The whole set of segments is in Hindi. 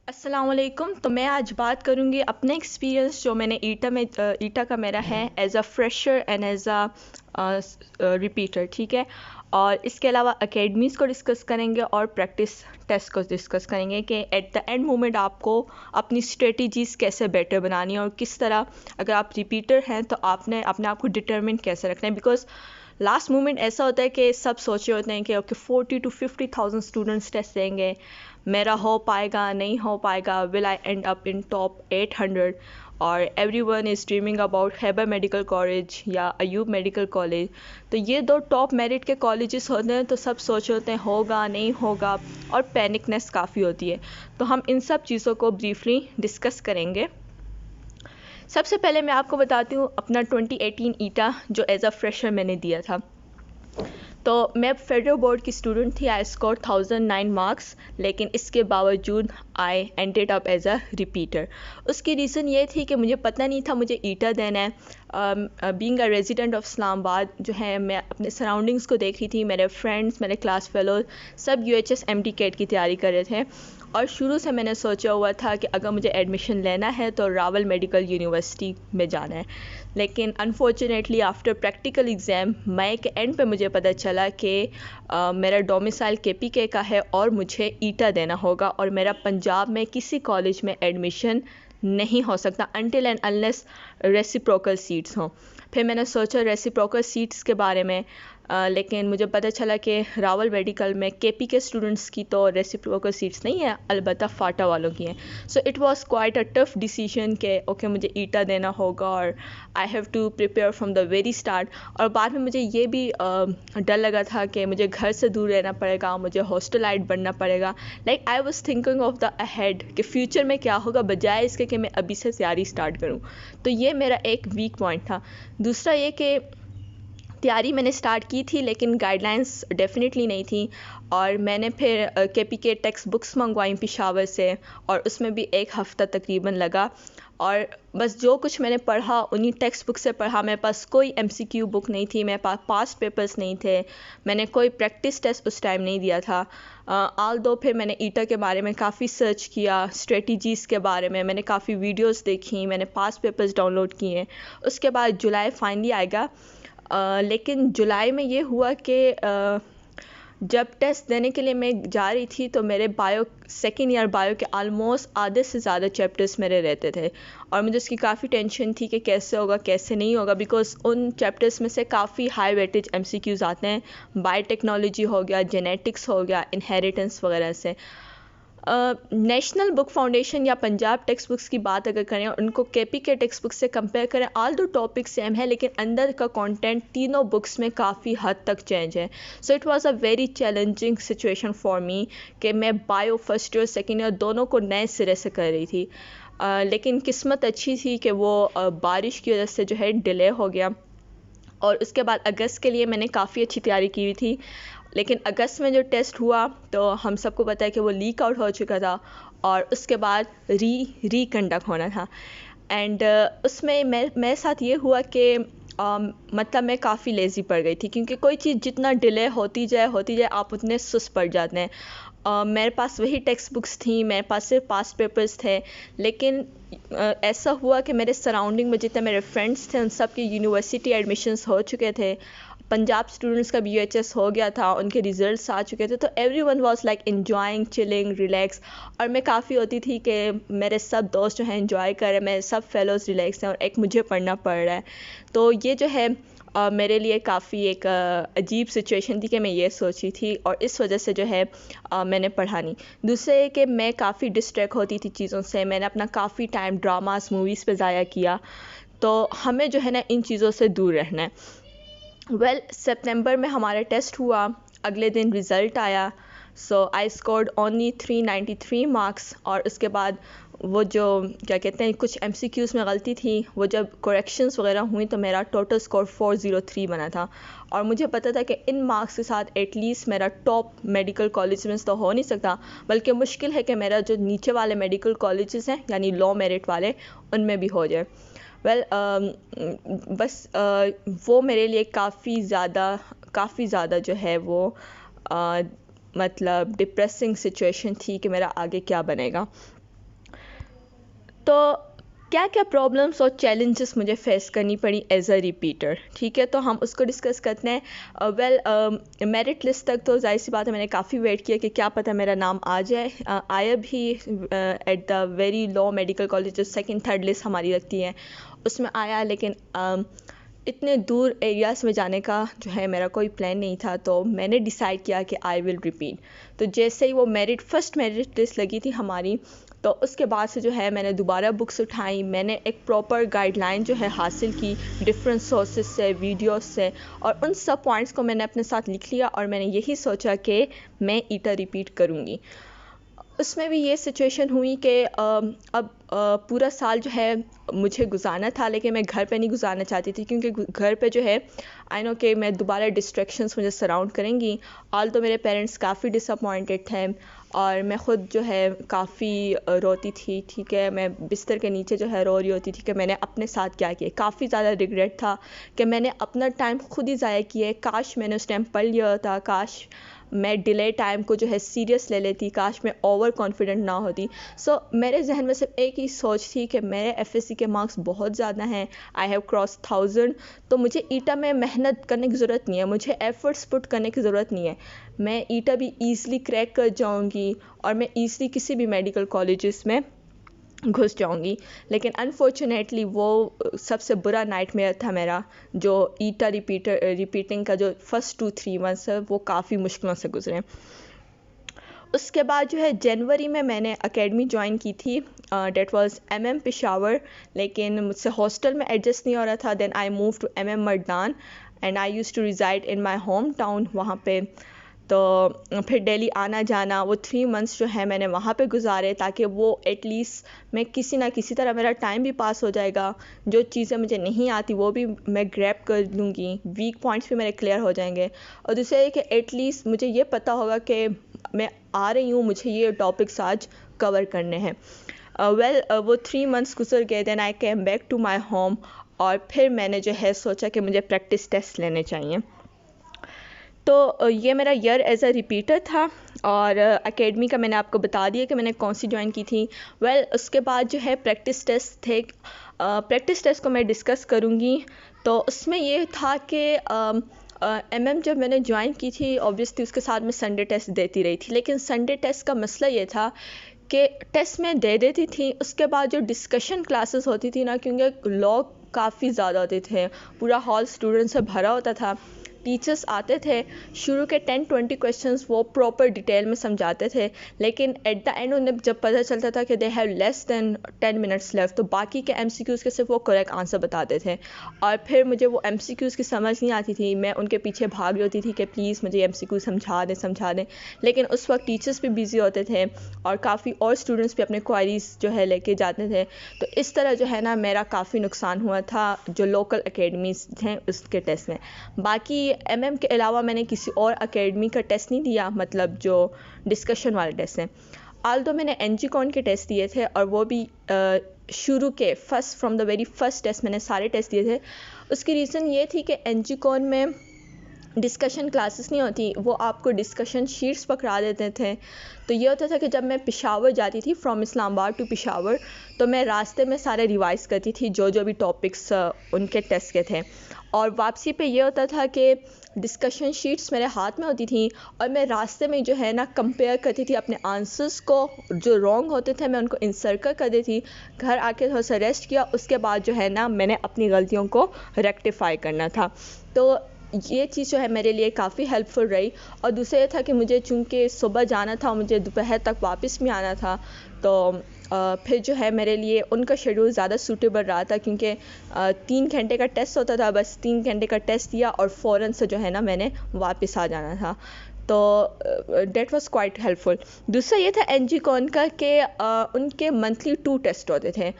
अस्सलाम वालेकुम। तो मैं आज बात करूँगी अपने एक्सपीरियंस जो मैंने ईटा का मेरा है as a fresher and as a repeater, ठीक है। और इसके अलावा एकेडमीज़ को डिस्कस करेंगे और प्रैक्टिस टेस्ट को डिस्कस करेंगे कि एट द एंड मोमेंट आपको अपनी स्ट्रेटजीज़ कैसे बेटर बनानी है और किस तरह अगर आप रिपीटर हैं तो आपने अपने आप को डिटर्मिन कैसे रखना है। बिकॉज लास्ट मोमेंट ऐसा होता है कि सब सोचे होते हैं कि ओके 40,000 to 50,000 स्टूडेंट्स टेस्ट देंगे, मेरा हो पाएगा नहीं हो पाएगा, will I and up in top 800, और everyone is dreaming about Haber medical college या अयूब मेडिकल कॉलेज। तो ये दो टॉप मेरिट के कॉलेजेस होते हैं, तो सब सोच होते हैं होगा नहीं होगा, और पैनिकनेस काफ़ी होती है। तो हम इन सब चीज़ों को ब्रीफली डिस्कस करेंगे। सबसे पहले मैं आपको बताती हूँ अपना 2018 ईटा जो एज अ फ्रेशर मैंने दिया था। तो मैं फेडरल बोर्ड की स्टूडेंट थी। आई स्कोर 1009 मार्क्स, लेकिन इसके बावजूद I ended up as a repeater. उसकी रीज़न ये थी कि मुझे पता नहीं था मुझे ईटा देना है। Being a resident of Islamabad जो है, मैं अपने सराउंडिंग्स को देख रही थी। मेरे फ्रेंड्स, मेरे क्लास फेलोज सब UHS MD कैट की तैयारी कर रहे थे, और शुरू से मैंने सोचा हुआ था कि अगर मुझे एडमिशन लेना है तो रावल मेडिकल यूनिवर्सिटी में जाना है। लेकिन अनफॉर्चुनेटली आफ्टर प्रैक्टिकल एग्ज़ाम मई के एंड पे मुझे पता चला कि मेरा डोमिसाइल KPK का है और मुझे ईटा देना होगा, और मेरा पंजाब में किसी कॉलेज में एडमिशन नहीं हो सकता until and unless reciprocal seats हों। फिर मैंने सोचा रेसिप्रोकल सीट्स के बारे में, लेकिन मुझे पता चला कि रावल मेडिकल में KPK स्टूडेंट्स की तो रेसिप्रोकल सीट्स नहीं है, अलबत्ता फाटा वालों की हैं। So it was quite a tough decision कि ओके मुझे ईटा देना होगा और I have to prepare from the very start. और बाद में मुझे ये भी डर लगा था कि मुझे घर से दूर रहना पड़ेगा, मुझे हॉस्टलाइट बनना पड़ेगा। Like I was thinking of the ahead कि फ्यूचर में क्या होगा, बजाय इसके कि मैं अभी से तैयारी स्टार्ट करूँ। तो ये मेरा एक वीक पॉइंट था। दूसरा ये कि तैयारी मैंने स्टार्ट की थी, लेकिन गाइडलाइंस डेफिनेटली नहीं थी, और मैंने फिर KPK टेक्स्ट बुक्स मंगवाई पेशावर से, और उसमें भी एक हफ़्ता तकरीबन लगा। और बस जो कुछ मैंने पढ़ा उन्हीं टेक्स्ट बुक से पढ़ा। मेरे पास कोई MCQ बुक नहीं थी, मेरे पास पास्ट पेपर्स नहीं थे, मैंने कोई प्रैक्टिस टेस्ट उस टाइम नहीं दिया था। आल दो फिर मैंने ईटा के बारे में काफ़ी सर्च किया, स्ट्रेटजीज़ के बारे में मैंने काफ़ी वीडियोस देखी, मैंने पास्ट पेपर्स डाउनलोड किए। उसके बाद जुलाई फाइनली आएगा। लेकिन जुलाई में ये हुआ कि जब टेस्ट देने के लिए मैं जा रही थी तो मेरे सेकेंड ईयर बायो के आलमोस्ट आधे से ज़्यादा चैप्टर्स मेरे रहते थे, और मुझे उसकी काफ़ी टेंशन थी कि कैसे होगा कैसे नहीं होगा, बिकॉज उन चैप्टर्स में से काफ़ी हाई वेटेज MCQs आते हैं। बायोटेक्नोलॉजी हो गया, जेनेटिक्स हो गया, इनहेरिटेंस वगैरह से। नेशनल बुक फाउंडेशन या पंजाब टेक्स्ट बुक्स की बात अगर करें, उनको KPK टेक्स्ट बुक से कंपेयर करें, ऑल दो टॉपिक सेम है, लेकिन अंदर का कंटेंट तीनों बुक्स में काफ़ी हद तक चेंज है। सो it was a very challenging situation for me कि मैं bio first year second year दोनों को नए सिरे से कर रही थी। लेकिन किस्मत अच्छी थी कि वो बारिश की वजह से जो है डिले हो गया, और उसके बाद अगस्त के लिए मैंने काफ़ी अच्छी तैयारी की हुई थी। लेकिन अगस्त में जो टेस्ट हुआ तो हम सबको पता है कि वो लीक आउट हो चुका था, और उसके बाद रीकंडक्ट होना था। एंड उसमें मेरे साथ ये हुआ कि मतलब मैं काफ़ी लेज़ी पड़ गई थी, क्योंकि कोई चीज़ जितना डिले होती जाए आप उतने सुस्त पड़ जाते हैं। मेरे पास वही टेक्स्ट बुक्स थी, मेरे पास सिर्फ पास्ट पेपर्स थे, लेकिन ऐसा हुआ कि मेरे सराउंडिंग में जितने मेरे फ्रेंड्स थे उन सब के यूनिवर्सिटी एडमिशन्स हो चुके थे। पंजाब स्टूडेंट्स का भी UHS हो गया था, उनके रिजल्ट्स आ चुके थे, तो everyone was like enjoying, chilling, relax. और मैं काफ़ी होती थी कि मेरे सब दोस्त जो हैं एंजॉय कर रहे हैं, मेरे सब फेलोज़ रिलैक्स हैं, और एक मुझे पढ़ना पड़ रहा है। तो ये जो है मेरे लिए काफ़ी एक अजीब सिचुएशन थी कि मैं ये सोची थी, और इस वजह से जो है मैंने पढ़ा नहीं। दूसरे कि मैं काफ़ी डिस्ट्रैक्ट होती थी चीज़ों से, मैंने अपना काफ़ी टाइम ड्रामास मूवीज़ पे ज़ाया किया। तो हमें जो है ना इन चीज़ों से दूर रहना है। सितंबर में हमारा टेस्ट हुआ, अगले दिन रिज़ल्ट आया। सो आई स्कोर्ड ओनली 393 मार्क्स, और उसके बाद वो जो क्या कहते हैं कुछ MCQs में गलती थी, वो जब करेक्शंस वगैरह हुई तो मेरा टोटल स्कोर 403 बना था। और मुझे पता था कि इन मार्क्स के साथ एटलीस्ट मेरा टॉप मेडिकल कॉलेज में तो हो नहीं सकता, बल्कि मुश्किल है कि मेरा जो नीचे वाले मेडिकल कॉलेजेस हैं यानी लो मेरिट वाले, उनमें भी हो जाए। बस वो मेरे लिए काफ़ी ज़्यादा जो है वो मतलब डिप्रेसिंग सिचुएशन थी कि मेरा आगे क्या बनेगा। तो क्या क्या प्रॉब्लम्स और चैलेंजेस मुझे फेस करनी पड़ी एज अ रिपीटर, ठीक है, तो हम उसको डिस्कस करते हैं। वेल, मेरिट लिस्ट तक तो जाहिर सी बात है मैंने काफ़ी वेट किया कि क्या पता मेरा नाम आ जाए। आया भी at the very low medical college, जो सेकंड थर्ड लिस्ट हमारी लगती है उसमें आया, लेकिन इतने दूर एरियाज़ में जाने का जो है मेरा कोई प्लान नहीं था, तो मैंने डिसाइड किया कि आई विल रिपीट। तो जैसे ही वो फर्स्ट मेरिट लिस्ट लगी थी हमारी, तो उसके बाद से जो है मैंने दोबारा बुक्स उठाई, मैंने एक प्रॉपर गाइडलाइन जो है हासिल की डिफरेंट सोर्सेज से, वीडियोस से, और उन सब पॉइंट्स को मैंने अपने साथ लिख लिया और मैंने यही सोचा कि मैं ईटा रिपीट करूँगी। उसमें भी ये सिचुएशन हुई कि अब पूरा साल जो है मुझे गुजारना था, लेकिन मैं घर पे नहीं गुजारना चाहती थी, क्योंकि घर पे जो है आई नो कि मैं दोबारा डिस्ट्रैक्शंस मुझे सराउंड करेंगी। ऑल तो मेरे पेरेंट्स काफ़ी डिसअपॉइंटेड थे और मैं ख़ुद जो है काफ़ी रोती थी, ठीक है, मैं बिस्तर के नीचे जो है रो रही होती थी कि मैंने अपने साथ क्या किया। काफ़ी ज़्यादा रिग्रेट था कि मैंने अपना टाइम खुद ही ज़ाया किया, काश मैंने उस टाइम पढ़ लिया होता, काश मैं डिले टाइम को जो है सीरियस ले लेती, काश मैं ओवर कॉन्फिडेंट ना होती। सो मेरे जहन में सिर्फ एक ही सोच थी कि मेरे एफएससी के मार्क्स बहुत ज़्यादा हैं, आई हैव क्रॉस 1000, तो मुझे ईटा में मेहनत करने की ज़रूरत नहीं है, मुझे एफर्ट्स पुट करने की ज़रूरत नहीं है, मैं ईटा भी ईज़िली क्रैक कर जाऊँगी और मैं ईज़िली किसी भी मेडिकल कॉलेजेस में घुस जाऊंगी। लेकिन अनफॉर्चुनेटली वो सबसे बुरा नाइटमेयर था मेरा, जो ईटा रिपीटिंग का जो फर्स्ट 2-3 मंथ्स है वो काफ़ी मुश्किलों से गुजरे। उसके बाद जो है जनवरी में मैंने एकेडमी ज्वाइन की थी, डेट वाज एमएम पेशावर, लेकिन मुझसे हॉस्टल में एडजस्ट नहीं हो रहा था। Then I move to MM Mardan and I use to reside in my home town वहाँ पे। तो फिर दिल्ली आना जाना, वो 3 मंथ्स जो है मैंने वहाँ पे गुजारे, ताकि वो एटलीस्ट मैं किसी ना किसी तरह मेरा टाइम भी पास हो जाएगा, जो चीज़ें मुझे नहीं आती वो भी मैं ग्रैब कर लूँगी, वीक पॉइंट्स भी मेरे क्लियर हो जाएंगे, और दूसरा कि एटलीस्ट मुझे ये पता होगा कि मैं आ रही हूँ, मुझे ये टॉपिक्स आज कवर करने हैं। वो 3 मंथ्स गुजर गए, then I came back to my home, और फिर मैंने जो है सोचा कि मुझे प्रैक्टिस टेस्ट लेने चाहिए। तो ये मेरा ईयर एज अ रिपीटर था, और एकेडमी का मैंने आपको बता दिया कि मैंने कौन सी ज्वाइन की थी। उसके बाद जो है प्रैक्टिस टेस्ट थे, प्रैक्टिस टेस्ट को मैं डिस्कस करूँगी। तो उसमें ये था कि एमएम जब मैंने ज्वाइन की थी, ऑब्वियसली उसके साथ मैं संडे टेस्ट देती रही थी, लेकिन संडे टेस्ट का मसला ये था कि टेस्ट में दे देती थी, उसके बाद जो डिस्कशन क्लासेस होती थी ना, क्योंकि लोग काफ़ी ज़्यादा होते थे, पूरा हॉल स्टूडेंट से भरा होता था, टीचर्स आते थे, शुरू के 10-20 क्वेश्चंस वो प्रॉपर डिटेल में समझाते थे, लेकिन एट द एंड उन्हें जब पता चलता था कि they have less than 10 minutes left, तो बाकी के एमसीक्यूज़ के सिर्फ वो करेक्ट आंसर बताते थे, और फिर मुझे वो एमसीक्यूज़ की समझ नहीं आती थी, मैं उनके पीछे भाग रही होती थी कि प्लीज़ मुझे एमसीक्यू समझा दें, लेकिन उस वक्त टीचर्स भी बिजी होते थे और काफ़ी और स्टूडेंट्स भी अपने क्वारीज जो है लेके जाते थे। तो इस तरह जो है ना मेरा काफ़ी नुकसान हुआ था जो लोकल एकेडमीज़ थे उसके टेस्ट में। बाकी एमएम के अलावा मैंने किसी और एकेडमी का टेस्ट नहीं दिया, मतलब जो डिस्कशन वाले टेस्ट हैं। आल्दो मैंने एनजीकॉन के टेस्ट दिए थे, और वो भी शुरू के from the very first test मैंने सारे टेस्ट दिए थे। उसकी रीज़न ये थी कि एनजीकॉन में डिस्कशन क्लासेस नहीं होती, वो आपको डिस्कशन शीट्स पकड़ा देते थे। तो ये होता था कि जब मैं पेशावर जाती थी, फ्रॉम इस्लामाबाद टू पेशावर, तो मैं रास्ते में सारे रिवाइज़ करती थी जो जो भी टॉपिक्स उनके टेस्ट के थे, और वापसी पे ये होता था कि डिस्कशन शीट्स मेरे हाथ में होती थी, और मैं रास्ते में जो है ना कंपेयर करती थी अपने आंसर्स को, जो रॉन्ग होते थे मैं उनको इंसर्कल कर देती थी। घर आके थोड़ा सा रेस्ट किया, उसके बाद जो है ना मैंने अपनी गलतियों को रेक्टिफाई करना था। तो ये चीज़ जो है मेरे लिए काफ़ी हेल्पफुल रही। और दूसरा ये था कि मुझे चूँकि सुबह जाना था, मुझे दोपहर तक वापस भी आना था, तो फिर जो है मेरे लिए उनका शेड्यूल ज़्यादा सूटेबल रहा था, क्योंकि 3 घंटे का टेस्ट होता था, बस 3 घंटे का टेस्ट दिया और फ़ौरन से जो है ना मैंने वापस आ जाना था। तो डेट वाज क्वाइट हेल्पफुल। दूसरा ये था एनजीकॉन का कि उनके मंथली 2 टेस्ट होते थे।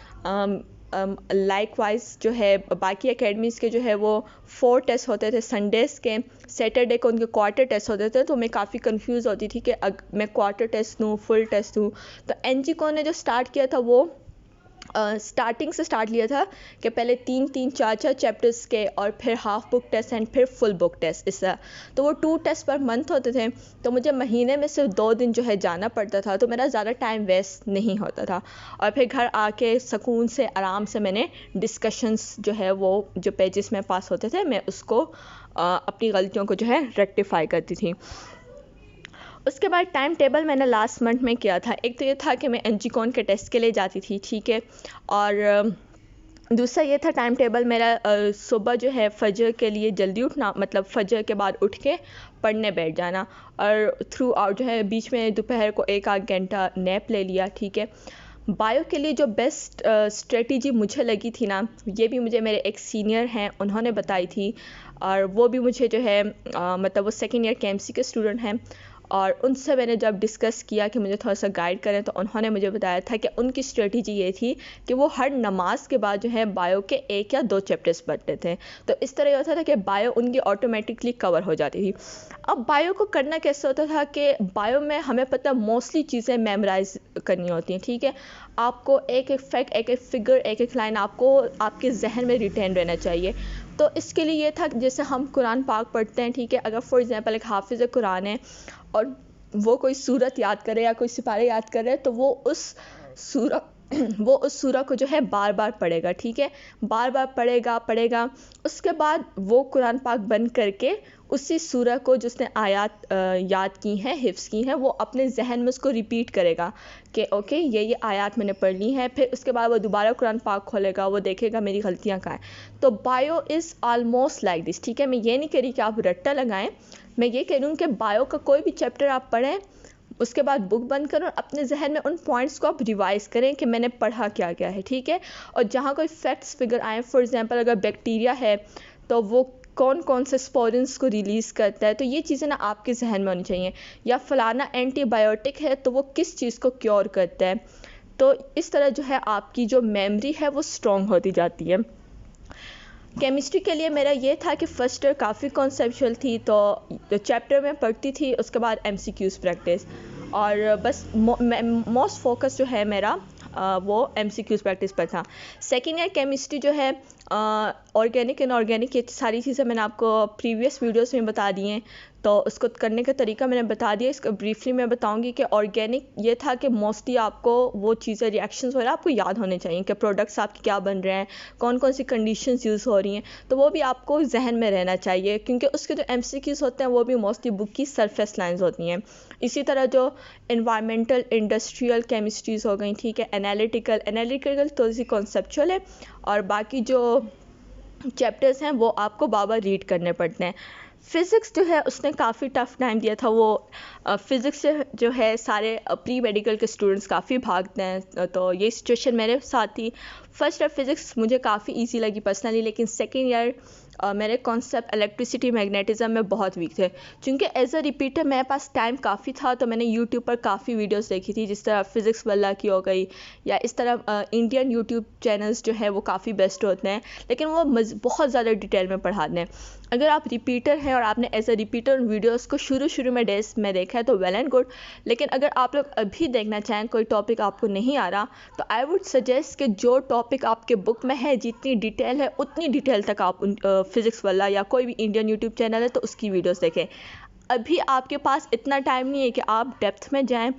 लाइकवाइज जो है बाकी एकेडमीज़ के जो है वो 4 टेस्ट होते थे संडेज़ के, सैटरडे को उनके क्वार्टर टेस्ट होते थे, तो मैं काफ़ी कंफ्यूज होती थी कि मैं क्वार्टर टेस्ट दूँ फुल टेस्ट दूँ। तो एनजीकॉन ने जो स्टार्ट किया था वो स्टार्टिंग से स्टार्ट लिया था कि पहले 3-3 4-4 चैप्टर्स के और फिर हाफ बुक टेस्ट एंड फिर फुल बुक टेस्ट इस तरह। तो वो 2 टेस्ट पर मंथ होते थे, तो मुझे महीने में सिर्फ 2 दिन जो है जाना पड़ता था, तो मेरा ज़्यादा टाइम वेस्ट नहीं होता था। और फिर घर आके सुकून से आराम से मैंने डिस्कशंस जो है वो जो पेजेस में पास होते थे मैं उसको अपनी गलतियों को जो है रेक्टिफाई करती थी। उसके बाद टाइम टेबल मैंने लास्ट मंथ में किया था। एक तो ये था कि मैं एनजीकॉन के टेस्ट के लिए जाती थी, ठीक है, और दूसरा ये था टाइम टेबल मेरा सुबह जो है फजर के लिए जल्दी उठना, मतलब फजर के बाद उठ के पढ़ने बैठ जाना, और थ्रू आउट जो है बीच में दोपहर को 1 आध घंटा नैप ले लिया, ठीक है। बायो के लिए जो बेस्ट स्ट्रेटजी मुझे लगी थी ना, ये भी मुझे मेरे एक सीनियर हैं उन्होंने बताई थी, और वो भी मुझे जो है मतलब वो सेकेंड ईयर केएमसी के स्टूडेंट हैं, और उनसे मैंने जब डिस्कस किया कि मुझे थोड़ा सा गाइड करें, तो उन्होंने मुझे बताया था कि उनकी स्ट्रेटजी ये थी कि वो हर नमाज के बाद जो है बायो के 1 या 2 चैप्टर्स पढ़ते थे। तो इस तरह होता था कि बायो उनकी ऑटोमेटिकली कवर हो जाती थी। अब बायो को करना कैसे होता था कि बायो में हमें पता मोस्टली चीज़ें मेमोराइज करनी होती हैं, ठीक है। आपको एक एक फैक्ट, एक एक फिगर, एक एक लाइन आपको आपके जहन में रिटेन रहना चाहिए। तो इसके लिए ये था कि जैसे हम कुरान पाक पढ़ते हैं, ठीक है, अगर फॉर एग्जांपल एक हाफिज़ कुरान है और वो कोई सूरत याद करे या कोई सिपारे याद करे, तो वो उस सूरत को जो है बार बार पढ़ेगा, ठीक है, बार बार पढ़ेगा। उसके बाद वो कुरान पाक बंद करके उसी सूरत को जिसने आयत याद की हैं, हिफ्ज़ की हैं, वो अपने जहन में उसको रिपीट करेगा कि ओके ये आयत मैंने पढ़ ली है। फिर उसके बाद वो दोबारा कुरान पाक खोलेगा, वो देखेगा मेरी गलतियाँ कहाँ हैं। तो bio is almost like this, ठीक है। मैं ये नहीं कह रही कि आप रट्टा लगाएं, मैं ये कह रही हूँ कि बायो का कोई भी चैप्टर आप पढ़ें, उसके बाद बुक बंद करो और अपने जहन में उन पॉइंट्स को आप रिवाइज़ करें कि मैंने पढ़ा क्या है, ठीक है। और जहाँ कोई फैक्ट्स फिगर आए, फॉर एग्जांपल अगर बैक्टीरिया है तो वो कौन कौन से स्पोरेंस को रिलीज़ करता है, तो ये चीज़ें ना आपके जहन में होनी चाहिए। या फलाना एंटीबायोटिक है तो वो किस चीज़ को क्योर करता है। तो इस तरह जो है आपकी जो मेमोरी है वो स्ट्रॉन्ग होती जाती है। केमिस्ट्री के लिए मेरा ये था कि फ़र्स्ट ईयर काफ़ी कॉन्सेप्चुअल थी, तो चैप्टर में पढ़ती थी, उसके बाद एमसीक्यूज़ प्रैक्टिस, और बस मोस्ट फोकस जो है मेरा वो एमसीक्यूज़ प्रैक्टिस पर था। सेकेंड ईयर केमिस्ट्री जो है ऑर्गेनिक इनऑर्गेनिक ये सारी चीज़ें मैंने आपको प्रीवियस वीडियोस में बता दी हैं, तो उसको करने का तरीका मैंने बता दिया। इसको ब्रीफली मैं बताऊंगी कि ऑर्गेनिक ये था कि मोस्टली आपको वो चीज़ें रिएक्शंस वगैरह आपको याद होने चाहिए कि प्रोडक्ट्स आपके क्या बन रहे हैं, कौन कौन सी कंडीशंस यूज़ हो रही हैं, तो वो भी आपको जहन में रहना चाहिए, क्योंकि उसके जो एमसीक्यूज़ होते हैं वो भी मोस्टली बुक की सरफेस लाइंस होती हैं। इसी तरह जो एनवायरमेंटल इंडस्ट्रियल केमिस्ट्रीज़ हो गई, ठीक है, एनालिटिकल तो सी कॉन्सेप्चुअल है, और बाकी जो चैप्टर्स हैं वो आपको बार रीड करने पड़ते हैं। फ़िज़िक्स जो है उसने काफ़ी टफ़ टाइम दिया था। वो फ़िज़िक्स से जो है सारे प्री मेडिकल के स्टूडेंट्स काफ़ी भागते हैं, तो ये सिचुएशन मेरे साथ थी। फर्स्ट ईयर फ़िज़िक्स मुझे काफ़ी इजी लगी पर्सनली, लेकिन सेकेंड ईयर मेरे कॉन्सेप्ट इलेक्ट्रिसिटी मैग्नेटिज़म में बहुत वीक थे। क्योंकि एज अ रिपीटर मेरे पास टाइम काफ़ी था, तो मैंने यूट्यूब पर काफ़ी वीडियोस देखी थी, जिस तरह फ़िज़िक्स वाला की हो गई, या इस तरह इंडियन यूट्यूब चैनल्स जो है वो काफ़ी बेस्ट होते हैं, लेकिन वो बहुत ज़्यादा डिटेल में पढ़ाते हैं। अगर आप रिपीटर हैं और आपने एज अ रिपीटर वीडियोस को शुरू में डेज में देखा है तो वेल एंड गुड, लेकिन अगर आप लोग अभी देखना चाहें, कोई टॉपिक आपको नहीं आ रहा, तो आई वुड सजेस्ट कि जो टॉपिक आपके बुक में है जितनी डिटेल है उतनी डिटेल तक आप फ़िज़िक्स वाला या कोई भी इंडियन यूट्यूब चैनल है तो उसकी वीडियोस देखें। अभी आपके पास इतना टाइम नहीं है कि आप डेप्थ में जाएं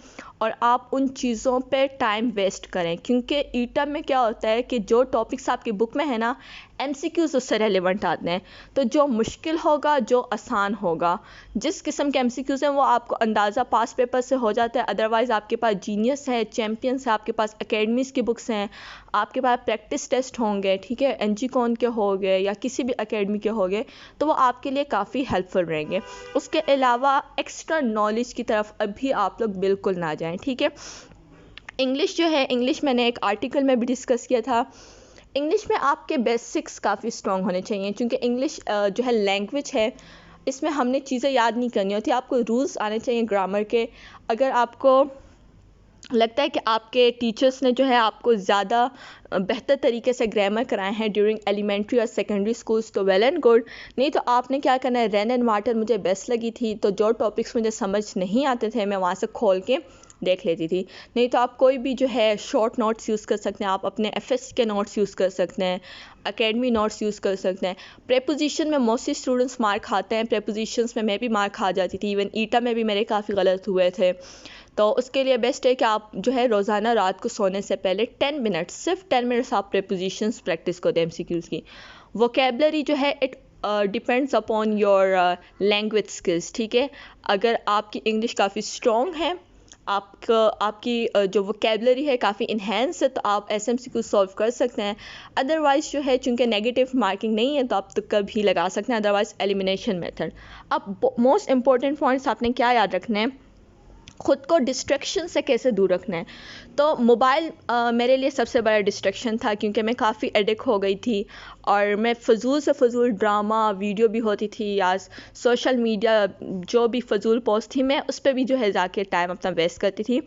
और आप उन चीज़ों पे टाइम वेस्ट करें, क्योंकि ईटम में क्या होता है कि जो टॉपिक्स आपकी बुक में है ना, एमसीक्यूज़ उससे रेलेवेंट आते हैं। तो जो मुश्किल होगा, जो आसान होगा, जिस किस्म के एमसीक्यूज़ हैं वो आपको अंदाज़ा पास पेपर से हो जाता है। अदरवाइज़ आपके पास जीनियस है, चैम्पियंस है, आपके पास एकेडमीज़ की बुक्स हैं, आपके पास प्रैक्टिस टेस्ट होंगे, ठीक है, एनजीकॉन के हो गए या किसी भी एकेडमी के हो गए, तो वो आपके लिए काफ़ी हेल्पफुल रहेंगे। उसके अलावा एक्स्ट्रा नॉलेज की तरफ अभी आप लोग बिल्कुल ना जाएं, ठीक है। इंग्लिश जो है, इंग्लिश मैंने एक आर्टिकल में भी डिस्कस किया था। इंग्लिश में आपके बेसिक्स काफ़ी स्ट्रॉन्ग होने चाहिए, क्योंकि इंग्लिश जो है लैंग्वेज है, इसमें हमने चीज़ें याद नहीं करनी होती, आपको रूल्स आने चाहिए ग्रामर के। अगर आपको लगता है कि आपके टीचर्स ने जो है आपको ज़्यादा बेहतर तरीके से ग्रामर कराए हैं ड्यूरिंग एलिमेंट्री और सेकेंडरी स्कूल्स, तो वेल एंड गुड। नहीं तो आपने क्या करना है, रन एंड वाटर मुझे बेस्ट लगी थी, तो जो टॉपिक्स मुझे समझ नहीं आते थे मैं वहाँ से खोल के देख लेती थी। नहीं तो आप कोई भी जो है शॉर्ट नोट्स यूज़ कर सकते हैं, आप अपने एफएस के नोट्स यूज़ कर सकते हैं, एकेडमी नोट्स यूज़ कर सकते हैं। प्रेपोजिशन में मोस्टली स्टूडेंट्स मार खाते हैं, प्रेपोजिशंस में मैं भी मार खा जाती थी, इवन ईटा में भी मेरे काफ़ी गलत हुए थे। तो उसके लिए बेस्ट है कि आप जो है रोज़ाना रात को सोने से पहले 10 मिनट्स, सिर्फ 10 मिनट्स आप प्रेपोजिशंस प्रैक्टिस को दें, एमसीक्यूज़ की। वोकेबलरी जो है it depends upon your language skills, ठीक है। अगर आपकी इंग्लिश काफ़ी स्ट्रॉन्ग है, आपकी जो वोकेबलरी है काफ़ी इन्हेंस है, तो आप एसएमसीक्यू सॉल्व कर सकते हैं। अदरवाइज़ जो है चूँकि नेगेटिव मार्किंग नहीं है तो आप तुक्का भी लगा सकते हैं, अदरवाइज़ एलिमिनेशन मेथड। अब मोस्ट इंपॉर्टेंट पॉइंट्स आपने क्या याद रखने हैं, ख़ुद को डिस्ट्रैक्शन से कैसे दूर रखना है। तो मोबाइल मेरे लिए सबसे बड़ा डिस्ट्रैक्शन था, क्योंकि मैं काफ़ी एडिक्ट हो गई थी और मैं फ़जूल से फ़जूल ड्रामा वीडियो भी होती थी या सोशल मीडिया जो भी फ़जूल पोस्ट थी, मैं उस पर भी जो है जाके टाइम अपना वेस्ट करती थी।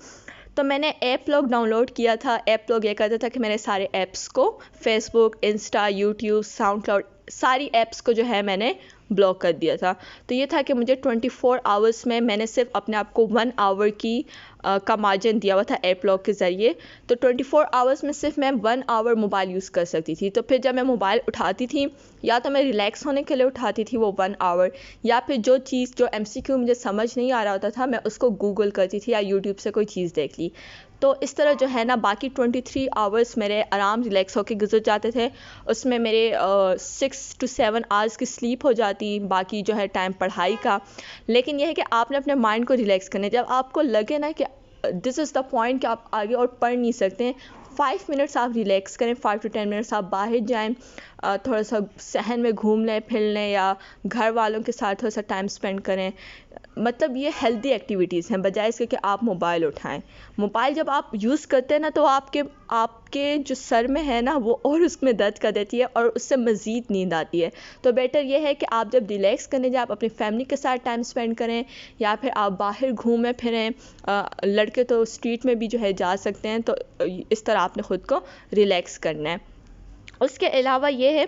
तो मैंने ऐप लॉग डाउनलोड किया था। ऐप लॉग ये करता था कि मेरे सारे ऐप्स को, Facebook, Insta, YouTube, sound cloud, सारी ऐप्स को जो है मैंने ब्लॉक कर दिया था। तो ये था कि मुझे 24 आवर्स में मैंने सिर्फ अपने आप को 1 आवर की का मार्जिन दिया हुआ था ऐप लॉक के ज़रिए। तो 24 आवर्स में सिर्फ मैं 1 आवर मोबाइल यूज़ कर सकती थी। तो फिर जब मैं मोबाइल उठाती थी, या तो मैं रिलैक्स होने के लिए उठाती थी वो 1 आवर, या फिर जो चीज़ जो एमसीक्यू मुझे समझ नहीं आ रहा होता था मैं उसको गूगल करती थी या यूट्यूब से कोई चीज़ देख ली। तो इस तरह जो है ना बाकी 23 आवर्स मेरे आराम रिलैक्स होकर गुजर जाते थे। उसमें मेरे 6 to 7 आवर्स की स्लीप हो जाती, बाकी जो है टाइम पढ़ाई का। लेकिन यह है कि आपने अपने माइंड को रिलैक्स करना है। जब आपको लगे ना कि दिस इज़ द पॉइंट कि आप आगे और पढ़ नहीं सकते, 5 मिनट्स आप रिलैक्स करें, 5 to 10 मिनट्स आप बाहर जाएं, थोड़ा सा सहन में घूम लें फिर लें, या घर वालों के साथ थोड़ा सा टाइम स्पेंड करें। मतलब ये हेल्दी एक्टिविटीज़ हैं, बजाय इसके कि आप मोबाइल उठाएं। मोबाइल जब आप यूज़ करते हैं ना तो आपके जो सर में है ना वो और उसमें दर्द कर देती है और उससे मज़ीद नींद आती है। तो बेटर ये है कि आप जब रिलैक्स करने जाए आप अपनी फैमिली के साथ टाइम स्पेंड करें, या फिर आप बाहर घूमें फिरें। लड़के तो स्ट्रीट में भी जो है जा सकते हैं। तो इस तरह आपने ख़ुद को रिलैक्स करना है। उसके अलावा ये है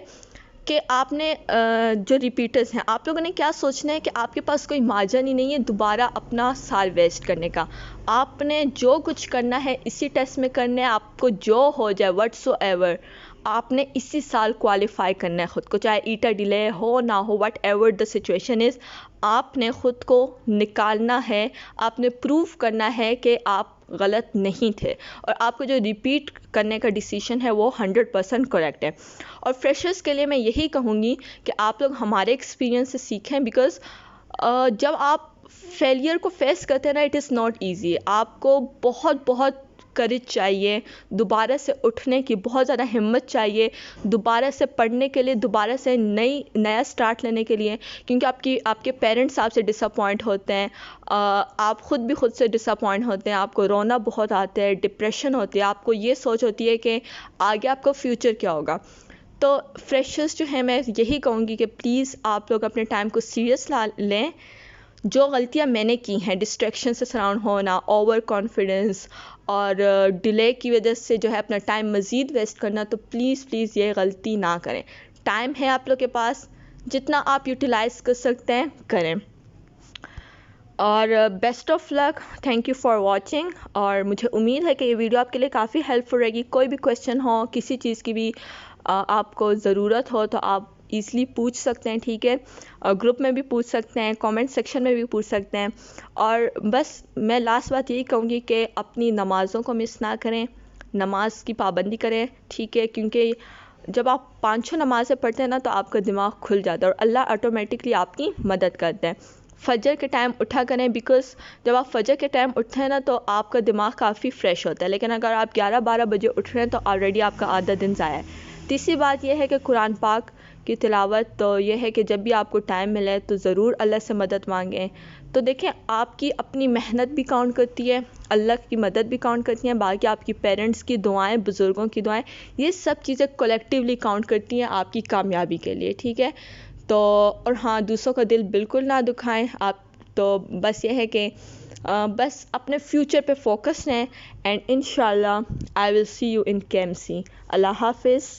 कि आपने जो रिपीटर्स हैं, आप लोगों ने क्या सोचना है कि आपके पास कोई मार्जिन ही नहीं है दोबारा अपना साल वेस्ट करने का। आपने जो कुछ करना है इसी टेस्ट में करना है, आपको जो हो जाए व्हाटसोएवर आपने इसी साल क्वालिफाई करना है ख़ुद को, चाहे ईटा डिले हो ना हो, what ever the situation is, आपने ख़ुद को निकालना है। आपने प्रूव करना है कि आप गलत नहीं थे, और आपको जो रिपीट करने का डिसीजन है वो 100% करेक्ट है। और फ्रेशर्स के लिए मैं यही कहूँगी कि आप लोग हमारे एक्सपीरियंस से सीखें, बिकॉज़ जब आप फेलियर को फेस करते हैं ना, इट इज़ नॉट ईजी। आपको बहुत करेज चाहिए, दोबारा से उठने की बहुत ज़्यादा हिम्मत चाहिए, दोबारा से पढ़ने के लिए, दोबारा से नया स्टार्ट लेने के लिए, क्योंकि आपके पेरेंट्स आपसे डिसअपॉइंट होते हैं, आप ख़ुद भी खुद से डिसअपॉइंट होते हैं, आपको रोना बहुत आता है, डिप्रेशन होती है, आपको ये सोच होती है कि आगे आपका फ्यूचर क्या होगा। तो फ्रेशर्स जो है मैं यही कहूँगी कि प्लीज़ आप लोग अपने टाइम को सीरियस लें। जो गलतियाँ मैंने की हैं, डिस्ट्रैक्शन से सराउंड होना, ओवर कॉन्फिडेंस और डिले की वजह से जो है अपना टाइम मज़ीद वेस्ट करना, तो प्लीज़ ये गलती ना करें। टाइम है आप लोग के पास, जितना आप यूटिलाइज़ कर सकते हैं करें। और best of luck, thank you for watching. और मुझे उम्मीद है कि ये वीडियो आपके लिए काफ़ी हेल्पफुल रहेगी। कोई भी क्वेश्चन हो, किसी चीज़ की भी आपको ज़रूरत हो तो आप ईज़िली पूछ सकते हैं, ठीक है। ग्रुप में भी पूछ सकते हैं, कमेंट सेक्शन में भी पूछ सकते हैं। और बस मैं लास्ट बात यही कहूँगी कि अपनी नमाज़ों को मिस ना करें, नमाज की पाबंदी करें, ठीक है। क्योंकि जब आप 5-6 नमाज़ें पढ़ते हैं ना तो आपका दिमाग खुल जाता है और अल्लाह ऑटोमेटिकली आपकी मदद करता है। फजर के टाइम उठा करें, बिकॉज़ जब आप फजर के टाइम उठते हैं ना तो आपका दिमाग काफ़ी फ्रेश होता है। लेकिन अगर आप 11-12 बजे उठ रहे हैं तो ऑलरेडी आपका आधा दिन ज़ाया है। तीसरी बात यह है कि कुरान पाक की तिलावत, तो यह है कि जब भी आपको टाइम मिले तो ज़रूर अल्लाह से मदद मांगें। तो देखें, आपकी अपनी मेहनत भी काउंट करती है, अल्लाह की मदद भी काउंट करती हैं, बाकी आपकी पेरेंट्स की दुआएं, बुज़ुर्गों की दुआएं, ये सब चीज़ें कलेक्टिवली काउंट करती हैं आपकी कामयाबी के लिए, ठीक है। तो और हाँ, दूसरों का दिल बिल्कुल ना दुखाएं आप। तो बस ये है कि बस अपने फ्यूचर पे फोकस रहें, एंड इंशाल्लाह I will see you in KMC. अल्लाह हाफिज़।